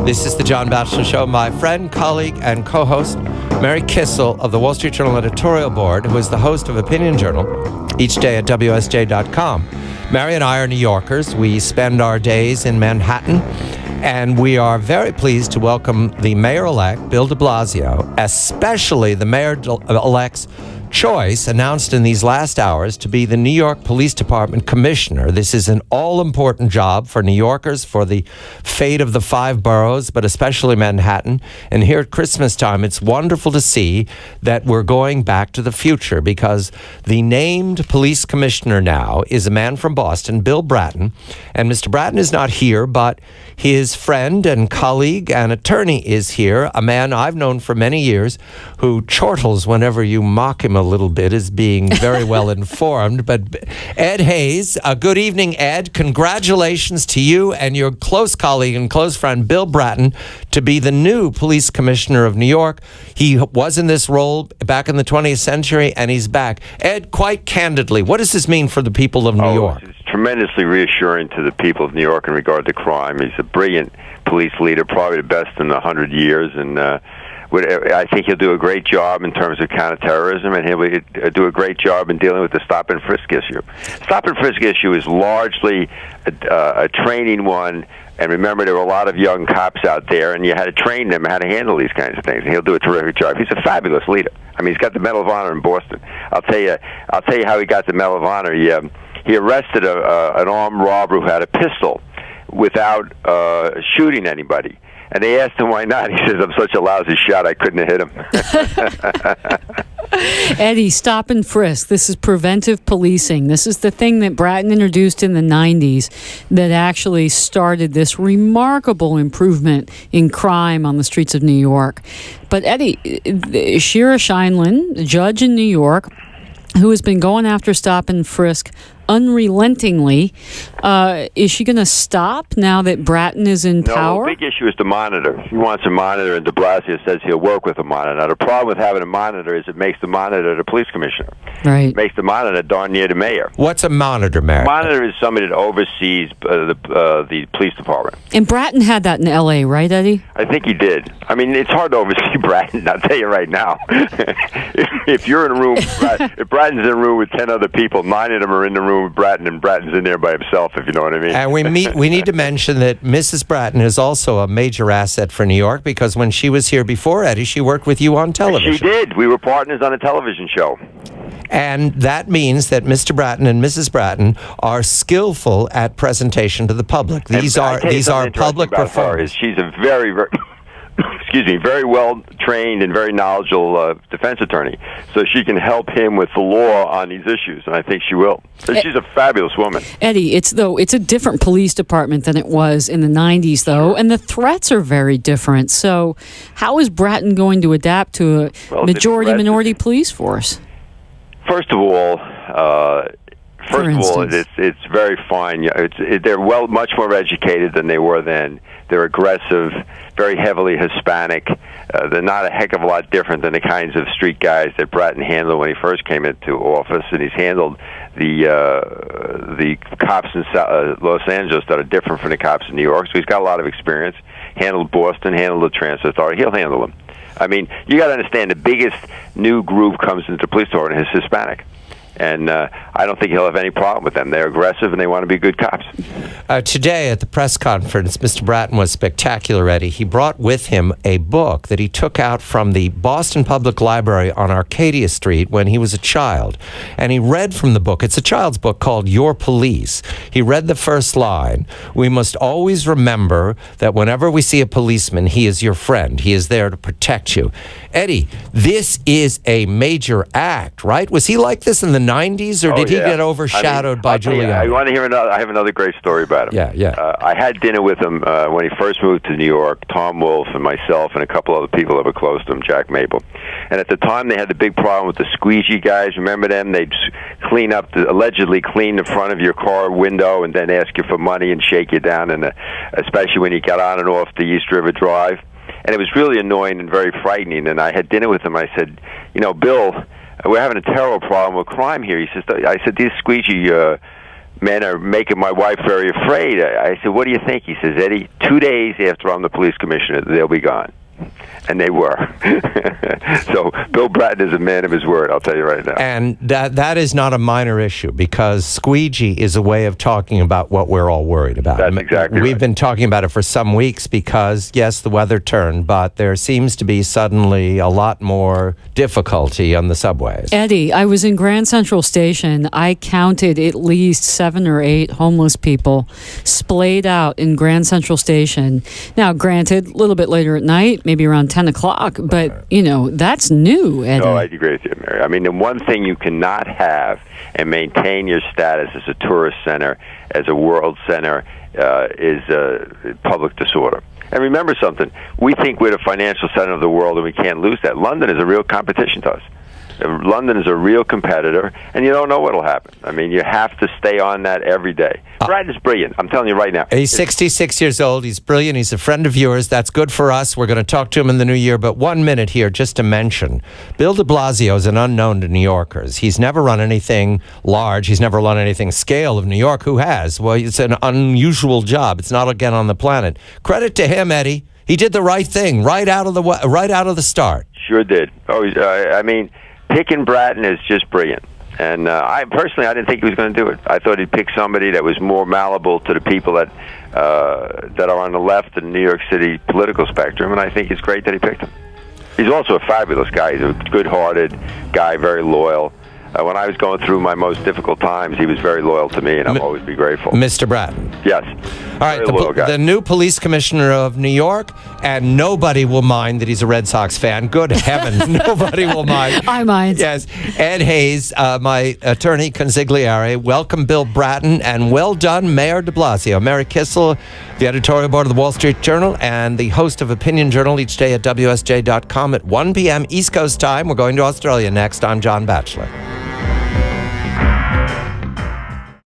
This is the John Batchelor Show. My friend, colleague, and co-host, Mary Kissel of the Wall Street Journal editorial board, who is the host of Opinion Journal each day at WSJ.com. Mary and I are New Yorkers. We spend our days in Manhattan, and we are very pleased to welcome the mayor-elect, Bill de Blasio, especially the mayor-elect's choice announced in these last hours to be the New York Police Department commissioner. This is an all-important job for New Yorkers, for the fate of the 5 boroughs, but especially Manhattan. And here at Christmas time, it's wonderful to see that we're going back to the future, because the named police commissioner now is a man from Boston, Bill Bratton. And Mr. Bratton is not here, but his friend and colleague and attorney is here, a man I've known for many years who chortles whenever you mock him a little bit as being very well informed. But Ed Hayes, good evening, Ed. Congratulations to you and your close colleague and close friend, Bill Bratton, to be the new police commissioner of New York. He was in this role back in the 20th century, and he's back. Ed, quite candidly, what does this mean for the people of New York? It's tremendously reassuring to the people of New York in regard to crime. He's a brilliant police leader, probably the best in 100 years, and I think he'll do a great job in terms of counterterrorism, and he'll do a great job in dealing with the stop and frisk issue. Stop and frisk issue is largely a training one, and remember, there were a lot of young cops out there, and you had to train them how to handle these kinds of things, and he'll do a terrific job. He's a fabulous leader. I mean, he's got the Medal of Honor in Boston. I'll tell you how he got the Medal of Honor. He arrested an armed robber who had a pistol without shooting anybody. And they asked him why not. He says, I'm such a lousy shot, I couldn't have hit him. Eddie, stop and frisk. This is preventive policing. This is the thing that Bratton introduced in the 90s that actually started this remarkable improvement in crime on the streets of New York. But Eddie, Shira Scheindlin, a judge in New York, who has been going after stop and frisk unrelentingly, is she going to stop now that Bratton is in power? No, the big issue is the monitor. He wants a monitor, and de Blasio says he'll work with a monitor. Now, the problem with having a monitor is it makes the monitor the police commissioner. Right. It makes the monitor darn near the mayor. What's a monitor, Mary? A monitor is somebody that oversees the police department. And Bratton had that in L.A., right, Eddie? I think he did. I mean, it's hard to oversee Bratton, I'll tell you right now. if you're in a room, if Bratton's in a room with 10 other people, 9 of them are in the room with Bratton, and Bratton's in there by himself, if you know what I mean. And we need to mention that Mrs. Bratton is also a major asset for New York, because when she was here before, Eddie, she worked with you on television. She did. We were partners on a television show. And that means that Mr. Bratton and Mrs. Bratton are skillful at presentation to the public. These are public performers. She's a very, very very well trained and very knowledgeable defense attorney, so she can help him with the law on these issues, and I think she will. So she's a fabulous woman. Eddie, it's a different police department than it was in the 90s, though, and the threats are very different. So how is Bratton going to adapt to a majority-minority police force? First of all, it's very fine. They're much more educated than they were then. They're aggressive, very heavily Hispanic. They're not a heck of a lot different than the kinds of street guys that Bratton handled when he first came into office, and he's handled the cops in Los Angeles that are different from the cops in New York. So he's got a lot of experience. Handled Boston, handled the Transit Authority. He'll handle them. I mean, you got to understand, the biggest new group comes into the police department is Hispanic. And I don't think he'll have any problem with them. They're aggressive, and they want to be good cops. Today at the press conference, Mr. Bratton was spectacular, Eddie. He brought with him a book that he took out from the Boston Public Library on Arcadia Street when he was a child. And he read from the book. It's a child's book called Your Police. He read the first line. We must always remember that whenever we see a policeman, he is your friend. He is there to protect you. Eddie, this is a major act, right? Was he like this in the 90s, or did he get overshadowed by Giuliani? I want to hear another. I have another great story about him. Yeah. I had dinner with him when he first moved to New York. Tom Wolfe and myself and a couple other people that were close to him, Jack Mabel. And at the time, they had the big problem with the squeegee guys. Remember them? They'd allegedly clean the front of your car window and then ask you for money and shake you down, and especially when you got on and off the East River Drive. And it was really annoying and very frightening. And I had dinner with him. I said, Bill, we're having a terrible problem with crime here. He says, I said, these squeegee men are making my wife very afraid. I said, what do you think? He says, Eddie, 2 days after I'm the police commissioner, they'll be gone. And they were. So Bill Bratton is a man of his word, I'll tell you right now. And that is not a minor issue, because squeegee is a way of talking about what we're all worried about. That's exactly We've right. been talking about it for some weeks because, yes, the weather turned, but there seems to be suddenly a lot more difficulty on the subways. Eddie, I was in Grand Central Station. I counted at least 7 or 8 homeless people splayed out in Grand Central Station. Now, granted, a little bit later at night, maybe around 10 o'clock, but, that's new, Eddie. No, I agree with you, Mary. I mean, the one thing you cannot have and maintain your status as a tourist center, as a world center, is public disorder. And remember something, we think we're the financial center of the world and we can't lose that. London is a real competition to us. London is a real competitor, and you don't know what will happen. I mean, you have to stay on that every day. Bratton's brilliant. I'm telling you right now. He's 66 years old. He's brilliant. He's a friend of yours. That's good for us. We're going to talk to him in the new year. But 1 minute here just to mention, Bill de Blasio is an unknown to New Yorkers. He's never run anything large. He's never run anything scale of New York. Who has? Well, it's an unusual job. It's not again on the planet. Credit to him, Eddie. He did the right thing right out of the start. Sure did. Oh, I mean, picking Bratton is just brilliant. And I didn't think he was going to do it. I thought he'd pick somebody that was more malleable to the people that are on the left in the New York City political spectrum, and I think it's great that he picked him. He's also a fabulous guy. He's a good-hearted guy, very loyal. When I was going through my most difficult times, he was very loyal to me, and I'll always be grateful. Mr. Bratton. Yes. All right, the new police commissioner of New York, and nobody will mind that he's a Red Sox fan. Good heavens, nobody will mind. I mind. Yes. Ed Hayes, my attorney consigliere, welcome Bill Bratton, and well done, Mayor de Blasio. Mary Kissel, the editorial board of the Wall Street Journal, and the host of Opinion Journal each day at WSJ.com at 1 p.m. East Coast time. We're going to Australia next. I'm John Batchelor.